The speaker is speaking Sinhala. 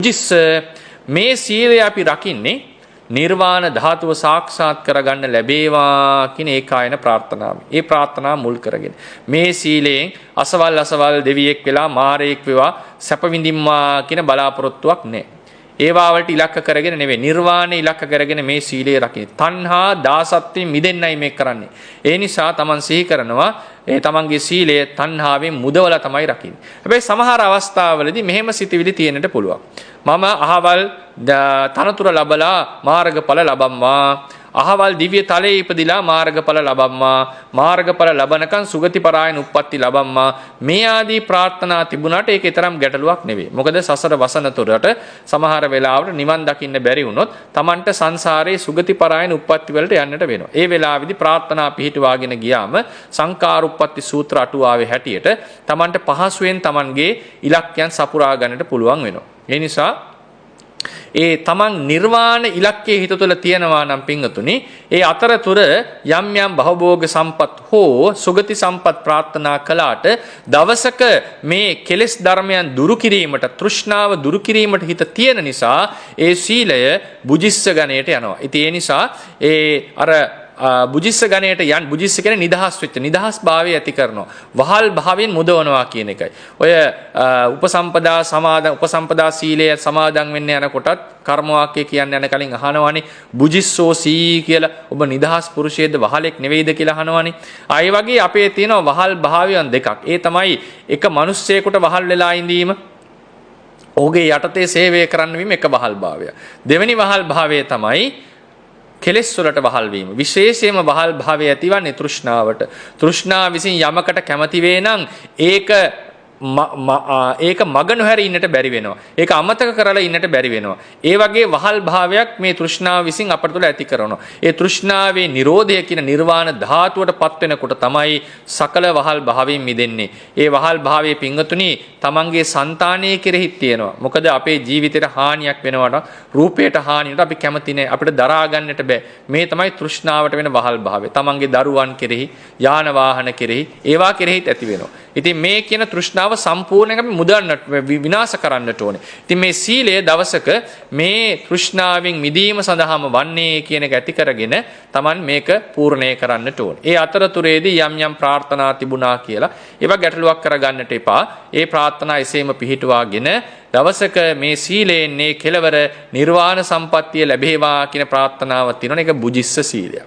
බුජිස්ස මේ සීලය අපි රකින්නේ නිර්වාණ ධාතුව සාක්ෂාත් කරගන්න ලැබේවා කියන ඒකායන ප්‍රාර්ථනාව. ඒ ප්‍රාර්ථනාව මුල් කරගෙන මේ සීලයෙන් අසවල් දෙවියෙක් වෙලා මාරයෙක් වෙවා සැප විඳින්වා කියන බලාපොරොත්තුවක් නැහැ. ඒවා වලට ඉලක්ක කරගෙන නෙවෙයි නිර්වාණය ඉලක්ක කරගෙන මේ සීලය රකින්න. තණ්හා දාසත්වයෙන් මිදෙන්නයි මේක කරන්නේ. ඒ නිසා තමන් සිහි කරනවා ඒ තමන්ගේ සීලය තණ්හාවෙන් මුදවලා තමයි රකින්නේ. හැබැයි සමහර අවස්ථාවලදී මෙහෙම සිතවිලි තියෙන්නට පුළුවන්. මම අහවල් තනතුර ලැබලා මාර්ගඵල ලබම්මා. අහවල් දිව්‍ය තලයේ ඉපදිලා මාර්ගඵල ලබම්මා. මාර්ගඵල ලබනකන් සුගති පරායන උප්පත්ති ලබම්මා. මේ ආදී ප්‍රාර්ථනා තිබුණාට ඒක තරම් ගැටලුවක් නෙවෙයි. මොකද සසර වසනතුරට සමහර වෙලාවට නිවන් දකින්න බැරි වුණොත් Tamanට සංසාරයේ සුගති පරායන උප්පත්ති වලට යන්නට වෙනවා. ඒ වෙලාවේදී ප්‍රාර්ථනා පිහිටුවාගෙන ගියාම සංකාර උප්පත්ති සූත්‍ර අටුවාවේ හැටියට Tamanට පහසුවෙන් Tamanගේ ඉලක්කයන් සපුරා ගන්නට පුළුවන් වෙනවා. ඒ නිසා ඒ තමන් නිර්වාණ ඉලක්කයේ හිත තුළ තියෙනවා නම් පිංගතුනි ඒ අතරතුර යම් යම් භවභෝග සම්පත් හෝ සුගති සම්පත් ප්‍රාර්ථනා කළාට දවසක මේ කෙලෙස් ධර්මයන් දුරු කිරීමට තෘෂ්ණාව දුරු කිරීමට හිත තියෙන නිසා ඒ සීලය බුජිස්ස ගණයට යනවා. ඉතින් ඒ නිසා අර බුජිස්ස ගණයට යන් බුජිස්ස කියන්නේ නිදහස් වෙච්ච නිදහස් භාවය ඇති කරනවා. වහල් භාවයෙන් මුදවනවා කියන එකයි. ඔය උපසම්පදා සීලය සමාදන් වෙන්න යනකොටත් කර්ම වාක්‍ය කියන්න යන කලින් අහනවානේ බුජිස්සෝ සී කියලා. ඔබ නිදහස් පුරුෂයේද වහලෙක් නෙවෙයිද කියලා අහනවානේ. ආ ඒ වගේ අපේ තියෙන වහල් භාවයන් දෙකක්. ඒ තමයි එක මිනිස්සෙකුට වහල් වෙලා ඉඳීම. ඔහුගේ යටතේ සේවය කරන්න වීම එක වහල් භාවය. දෙවෙනි වහල් භාවය තමයි කෙලෙස් වලට වහල් වීම. විශේෂයෙන්ම වහල් භාවය ඇතිවන්නේ තෘෂ්ණාවට. තෘෂ්ණාව විසින් යමකට කැමති වේ නම් ඒක මග නොහැරී ඉන්නට බැරි වෙනවා. ඒක අමතක කරලා ඉන්නට බැරි වෙනවා. ඒ වගේ වහල් භාවයක් මේ තෘෂ්ණාව විසින් අපට තුළ ඇති කරනවා. ඒ තෘෂ්ණාවේ නිරෝධය කියන නිර්වාණ ධාතුවට පත් වෙනකොට තමයි සකල වහල් භාවයෙන් මිදෙන්නේ. ඒ වහල් භාවයේ පිංගතුණි තමන්ගේ సంతානයේ කෙරෙහිත් තියෙනවා. මොකද අපේ ජීවිතේට හානියක් වෙනවට රූපයට හානියට අපි කැමති නැහැ. අපිට දරා ගන්නට බෑ. මේ තමයි තෘෂ්ණාවට වෙන වහල් භාවය. තමන්ගේ දරුවන් කෙරෙහි, යාන වාහන කෙරෙහි, ඒවා කෙරෙහිත් ඇති වෙනවා. ඉතින් මේ කියන තෘෂ්ණාව සම්පූර්ණයෙන් අපි මුදන්නට විනාශ කරන්නට ඕනේ. ඉතින් මේ සීලය දවසක මේ තෘෂ්ණාවෙන් මිදීම සඳහාම වන්නේ කියන එක ඇති කරගෙන Taman මේක පූර්ණේ කරන්නට ඕනේ. ඒ අතරතුරේදී යම් යම් ප්‍රාර්ථනා තිබුණා කියලා ඒවා ගැටලුවක් කරගන්නට එපා. ඒ ප්‍රාර්ථනා එසේම පිහිටුවාගෙන දවසක මේ සීලයෙන් මේ කෙලවර නිර්වාණ සම්පත්තිය ලැබේවා කියන ප්‍රාර්ථනාවක් තියෙනවා. ඒක බුජිස්ස සීලය.